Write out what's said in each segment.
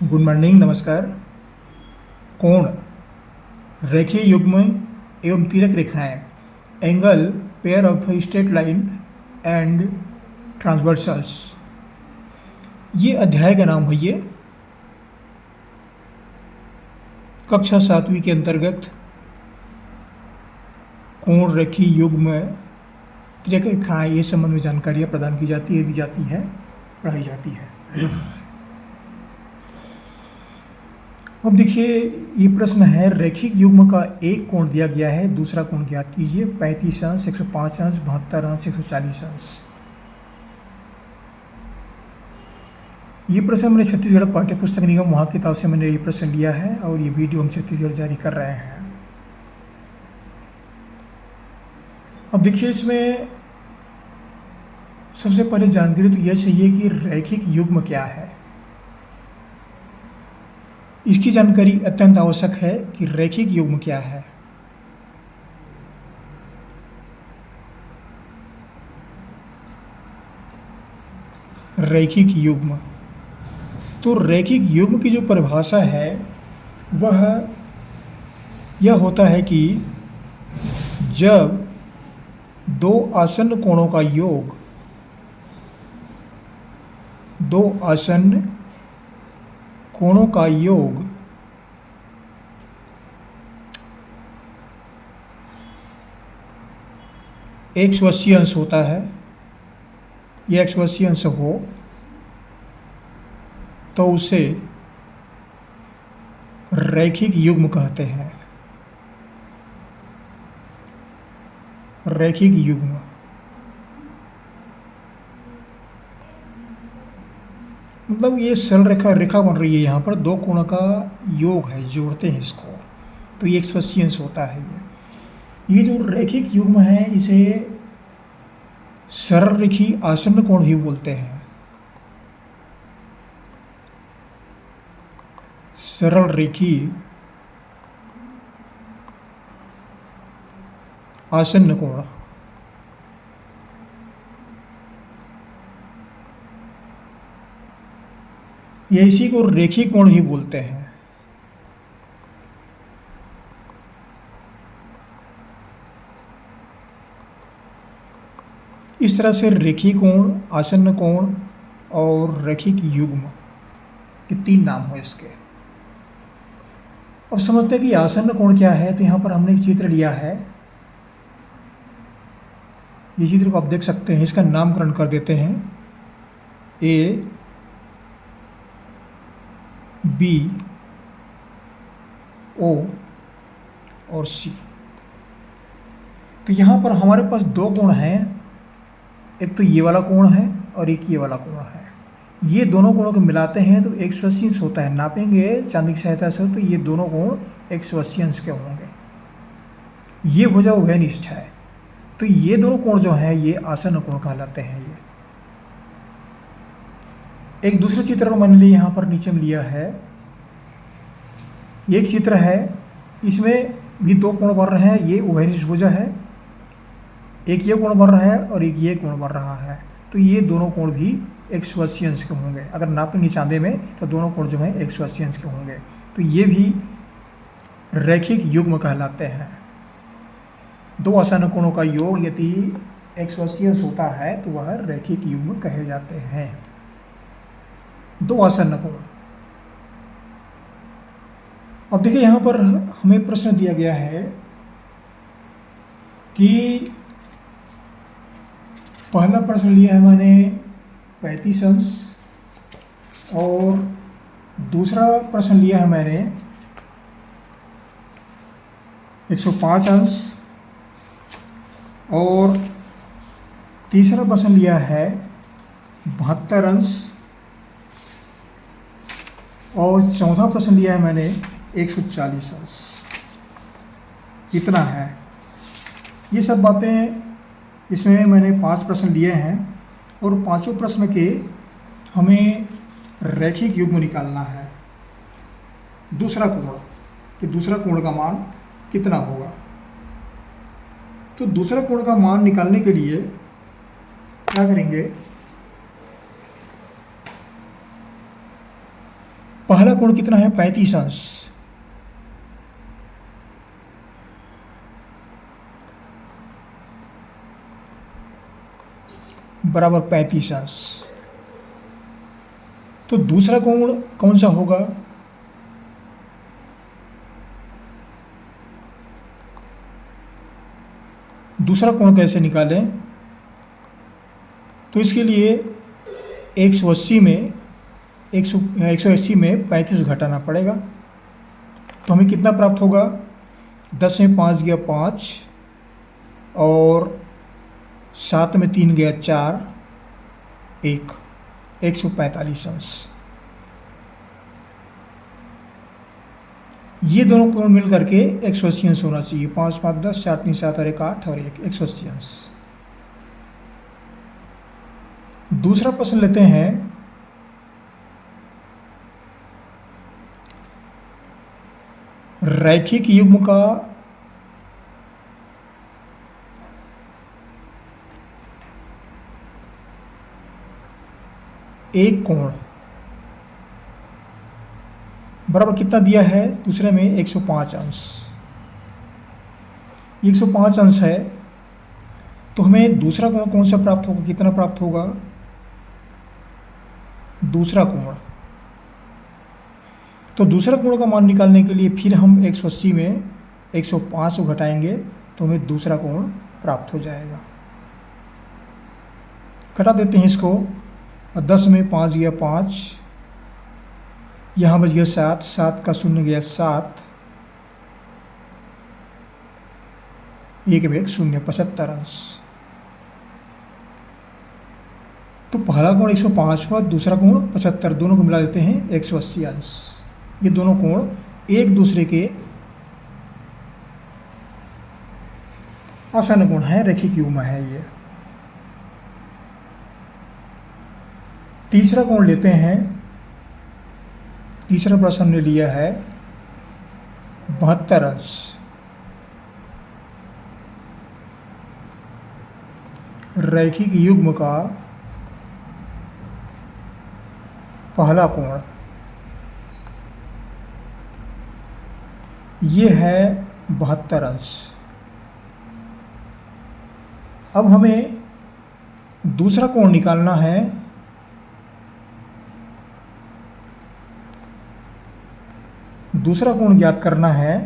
Good morning, नमस्कार। कोण, रेखीय युग्म एवं तिर्यक रेखाएं, angle, pair of straight line and transversals, ये अध्याय का नाम है। ये कक्षा 7वीं के अंतर्गत कोण, रेखीय युग्म, तिर्यक रेखाएं, ये संबंध में जानकारियाँ प्रदान की जाती है, दी जाती है, पढ़ाई जाती है। अब देखिए, ये प्रश्न है, रैखिक युग्म का एक कोण दिया गया है, दूसरा कोण ज्ञात कीजिए। 35 अंश, 105 अंश, 72 अंश, 140 अंश। ये प्रश्न मैंने छत्तीसगढ़ पाठ्य पुस्तक निगम वहाँ किताब से मैंने ये प्रश्न लिया है और ये वीडियो हम छत्तीसगढ़ जारी कर रहे हैं। अब देखिए, इसमें सबसे पहले जानकारी तो यह चाहिए कि रैखिक युग्म क्या है। इसकी जानकारी अत्यंत आवश्यक है कि रैखिक युग्म क्या है। रैखिक युग्म, तो रैखिक युग्म की जो परिभाषा है वह यह होता है कि जब दो आसन्न कोणों का योग, दो आसन्न कोणों का योग एक 180 अंश होता है, यह 180 अंश हो तो उसे रैखिक युग्म कहते हैं। रैखिक युग्म मतलब ये सरल रेखा बन रही है, यहाँ पर दो कोणों का योग है, जोड़ते हैं इसको, तो ये 180 अंश होता है। ये जो रैखिक युग्म है इसे सरल रेखी आसन्न कोण भी बोलते हैं। सरल रेखी आसन्न कोण, ये इसी को रेखीय कोण ही बोलते हैं। इस तरह से रेखीय कोण, आसन्न कोण और रैखिक युग्म, ये 3 नाम हुए इसके। अब समझते हैं कि आसन्न कोण क्या है। तो यहाँ पर हमने एक चित्र लिया है, ये चित्र को आप देख सकते हैं। इसका नामकरण कर देते हैं, ए, बी, ओ और सी। तो यहाँ पर हमारे पास दो कोण हैं, एक तो ये वाला कोण है और एक ये वाला कोण है। ये दोनों कोणों को मिलाते हैं तो 180 अंश होता है। नापेंगे चांदी की सहायता से तो ये दोनों कोण 180 अंश के होंगे। ये भुजा उभयनिष्ठ है, तो ये दोनों कोण जो हैं ये आसन्न कोण कहलाते हैं। ये एक दूसरे चित्र को मैंने यहाँ पर नीचे में लिया है। एक चित्र है, इसमें भी दो कोण बन रहे हैं। ये उभयनिष्ठ भुजा है, एक ये कोण बन रहा है और एक ये कोण बन रहा है। तो ये दोनों कोण भी 180 अंश के होंगे। अगर नापेंगे चांदे में तो दोनों कोण जो हैं 180 अंश के होंगे। तो ये भी रैखिक युग्म कहलाते हैं। दो आसन्न कोणों का योग यदि 180 अंश होता है तो वह रैखिक युग्म कहे जाते हैं। दो आसन्न कोण। अब देखिए, यहाँ पर हमें प्रश्न दिया गया है कि पहला प्रश्न लिया है मैंने 35 अंश और दूसरा प्रश्न लिया है मैंने 105 अंश और तीसरा प्रश्न लिया है 72 अंश और चौथा प्रश्न लिया है मैंने 140 अंश। कितना है ये सब बातें, इसमें मैंने 5 प्रश्न लिए हैं और पांचों प्रश्न के हमें रैखिक युग्म निकालना है। दूसरा कोण, कि दूसरा कोण का मान कितना होगा। तो दूसरा कोण का मान निकालने के लिए क्या करेंगे, पहला कोण कितना है 35 अंश, बराबर 35 अंश। तो दूसरा कोण कौन सा होगा? दूसरा कोण कैसे निकालें? तो इसके लिए 180 में 180 में 35 घटाना पड़ेगा। तो हमें कितना प्राप्त होगा? 10 में 5 गया 5 और 7 में 3 गया 4, 145 अंश। ये दोनों कोण मिल करके 180 अंश होना चाहिए। 5 5 10, 4 3 7 और 1 8 और 180 अंश। दूसरा प्रश्न लेते हैं। रैखिक युग्म का एक कोण बराबर कितना दिया है? दूसरे में 105 अंश। 105 अंश है, तो हमें दूसरा कोण कौन सा प्राप्त होगा? कितना प्राप्त होगा? दूसरा कोण। तो दूसरा कोण का मान निकालने के लिए फिर हम 180 में 105 को घटाएंगे तो हमें दूसरा कोण प्राप्त हो जाएगा। घटा देते हैं इसको। 10 में 5 गया 5, यहाँ बच गया 7, 7 का 0 गया 7, 1 में 1 0, 75 अंश। तो पहला कोण 105 हुआ, दूसरा कोण 75, दोनों को मिला देते हैं 180 अंश। ये दोनों कोण एक दूसरे के आसन कोण है, रैखिक युग्म है ये। तीसरा कोण लेते हैं। तीसरा प्रश्न हमने लिया है 72 अंश। रैखिक युग्म का पहला कोण ये है 72 अंश। अब हमें दूसरा कोण निकालना है। दूसरा कोण ज्ञात करना है,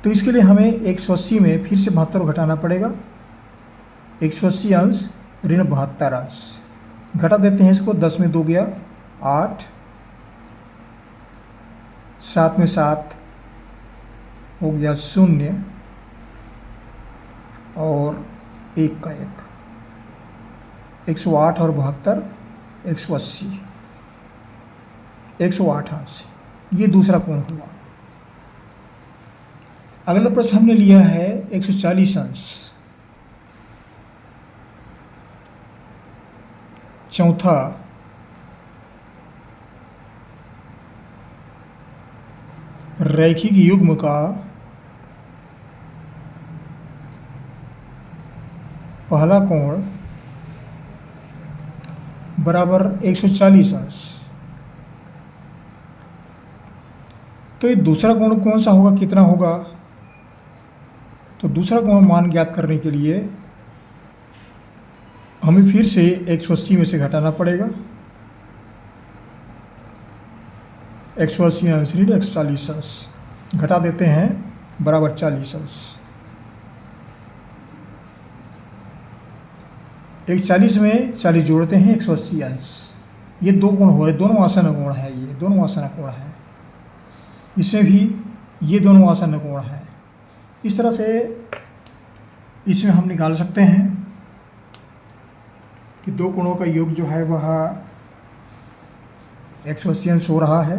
तो इसके लिए हमें 180 में फिर से 72 घटाना पड़ेगा। 180 अंश ऋण 72 अंश। घटा देते हैं इसको। 10 में 2 गया 8, 7 में 7 हो गया 0 और 1 का 1, 108 और 72 180, 108 अंश। ये दूसरा कोण हुआ। अगला प्रश्न हमने लिया है 140 अंश। चौथा रैखिक युग्म का पहला कोण बराबर 140 अंश। तो ये दूसरा कोण कौन सा होगा? कितना होगा? तो दूसरा कोण मान ज्ञात करने के लिए हमें फिर से 180 में से घटाना पड़ेगा। 180 अंश ऋण 140 अंश। घटा देते हैं, बराबर 40 अंश। 140 में 40 जोड़ते हैं 180 अंश। ये दो कोण हो रहे, दोनों आसन कोण है। ये दोनों आसन कोण है। इसमें भी ये दोनों आसन कोण हैं। इस तरह से इसमें हम निकाल सकते हैं कि दो कोणों का योग जो है वह 180 अंश हो रहा है,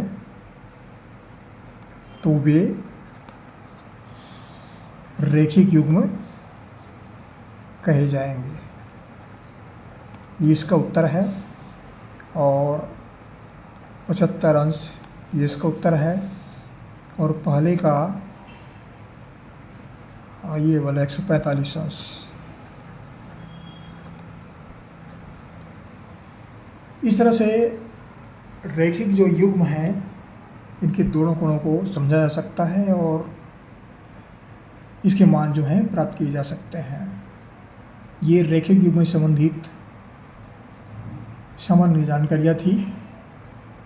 तो वे रैखिक युग्म कहे जाएंगे। ये इसका उत्तर है। और 75 अंश ये इसका उत्तर है। और पहले का ये वाला 145 अंश। इस तरह से रैखिक जो युग्म है इनके दोनों कोणों को समझा जा सकता है और इसके मान जो हैं प्राप्त किए जा सकते हैं। ये रैखिक युग्म से संबंधित सामान्य जानकारियाँ थी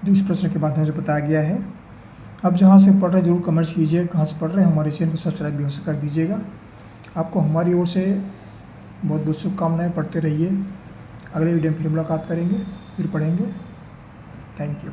जो इस प्रश्न के माध्यम से बताया गया है। अब जहाँ से पढ़ रहे जरूर कमेंट्स कीजिए, कहाँ से पढ़ रहे हैं। हमारे चैनल को सब्सक्राइब भी कर दीजिएगा। आपको हमारी ओर से बहुत बहुत शुभकामनाएं। पढ़ते रहिए। अगले वीडियो में फिर मुलाकात करेंगे, फिर पढ़ेंगे। Thank you.